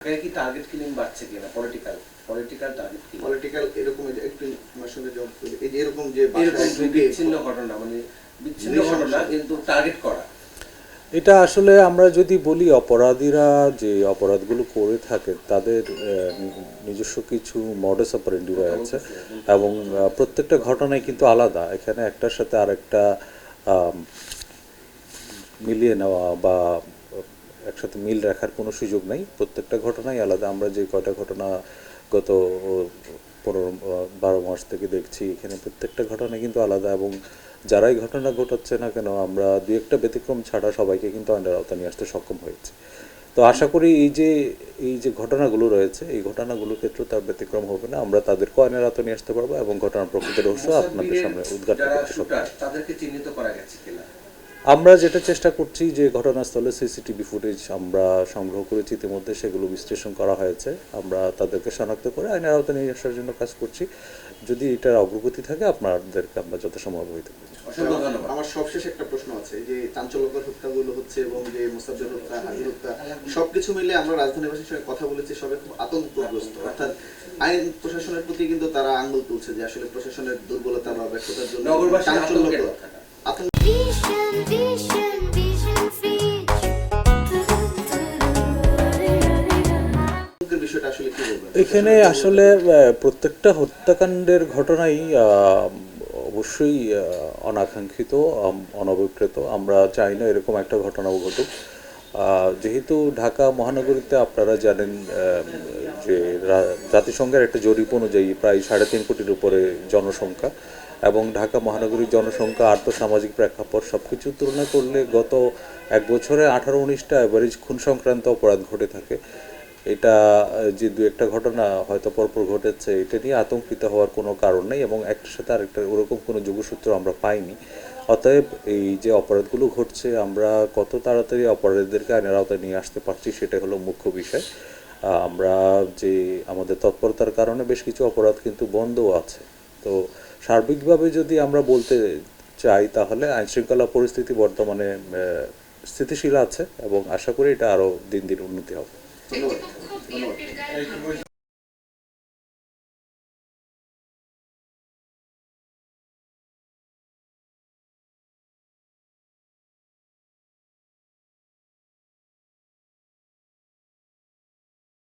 কি target killing বাড়ছে কিনা পলিটিক্যাল টার্গেট কিলিং পলিটিক্যাল এরকম একটু আমার সঙ্গে জব এই যে এরকম যে এরকম বিচ্ছিন্ন ঘটনা মানে বিচ্ছিন্ন ঘটনা কিন্তু টার্গেট করা এটা আসলে আমরা যদি বলি অপরাধীরা যে অপরাধগুলো করে থাকে তাদের নিজস্ব কিছু মডাস অপারেন্ডি রয়েছে এবং প্রত্যেকটা ঘটনাই কিন্তু আলাদা। এখানে একটার সাথে আরেকটা মিলিয়ে নেওয়া বা একসাথে মিল রাখার কোনো সুযোগ নেই। প্রত্যেকটা ঘটনাই আলাদা। আমরা যে কয়টা ঘটনা গত 15-12 মাস থেকে দেখছি, এখানে প্রত্যেকটা ঘটনা কিন্তু আলাদা এবং যারাই ঘটনা ঘটাচ্ছে না কেন আমরা দু একটা ব্যতিক্রম ছাড়া সবাইকে কিন্তু আইনের আওতায় নিয়ে আসতে সক্ষম হয়েছে। তো আশা করি এই যে ঘটনাগুলো রয়েছে এই ঘটনাগুলোর ক্ষেত্রে তার ব্যতিক্রম হবে না। আমরা তাদেরকে আইনের আওতায় নিয়ে আসতে পারবো এবং ঘটনার প্রকৃত রহস্য আপনাদের সামনে উদ্ঘাটন করতে সক্ষম। তাদেরকে চিহ্নিত করা গেছে কিনা আমরা যেটা চেষ্টা করছি যে ঘটনাস্থলে সিসিটিভি ফুটেজ আমরা সংগ্রহ করেছি, ইতিমধ্যে সেগুলো বিশ্লেষণ করা হয়েছে। আমরা তাদেরকে শনাক্ত করে আইনের আওতায় নিয়ে আসার জন্য কাজ করছি। যদি এটার অগ্রগতি থাকে আপনাদেরকে আমরা যথাসম্ভব হইতে পারি। আমার সবশেষ একটা প্রশ্ন আছে, যে চাঞ্চল্যকর হত্যাগুলো হচ্ছে এবং যে মোসাদ্দেক হত্যা, হাজি হত্যা সবকিছু মিলে আমরা রাজধানীবাসীর সঙ্গে কথা বলেছি, সবাই খুব আতঙ্কগ্রস্ত। অর্থাৎ আইন প্রশাসনের প্রতি কিন্তু তারা আঙ্গুল তুলছে যে আসলে প্রশাসনের দুর্বলতা বা ব্যর্থতার জন্য চাঞ্চল্যকর আতঙ্ক। এখানে আসলে প্রত্যেকটা হত্যাকাণ্ডের ঘটনাই অবশ্যই অনাকাঙ্ক্ষিত, অনভিপ্রেত। আমরা চাই না এরকম একটা ঘটনাও ঘটুক। যেহেতু ঢাকা মহানগরীতে আপনারা জানেন যে জাতিসংঘের একটা জরিপ অনুযায়ী প্রায় 3.5 কোটির উপরে জনসংখ্যা এবং ঢাকা মহানগরীর জনসংখ্যা আর্থসামাজিক প্রেক্ষাপট সব কিছু তুলনা করলে গত এক বছরে 18-19টা অ্যাভারেজ খুন সংক্রান্ত অপরাধ ঘটে থাকে। এটা যে দু একটা ঘটনা হয়তো পরপর ঘটেছে, এটা নিয়ে আতঙ্কিত হওয়ার কোনো কারণ নেই এবং একটার সাথে আরেকটা ওরকম কোনো যোগসূত্র আমরা পাইনি। অতএব এই যে অপরাধগুলো ঘটছে আমরা কত তাড়াতাড়ি অপরাধীদেরকে আইনের আওতায় নিয়ে আসতে পারছি সেটা হলো মুখ্য বিষয়। আমরা যে আমাদের তৎপরতার কারণে বেশ কিছু অপরাধ কিন্তু বন্ধও আছে। তো সার্বিকভাবে যদি আমরা বলতে চাই তাহলে আইনশৃঙ্খলা পরিস্থিতি বর্তমানে স্থিতিশীল আছে এবং আশা করি এটা আরও দিন দিন উন্নতি হবে। ধন্যবাদ।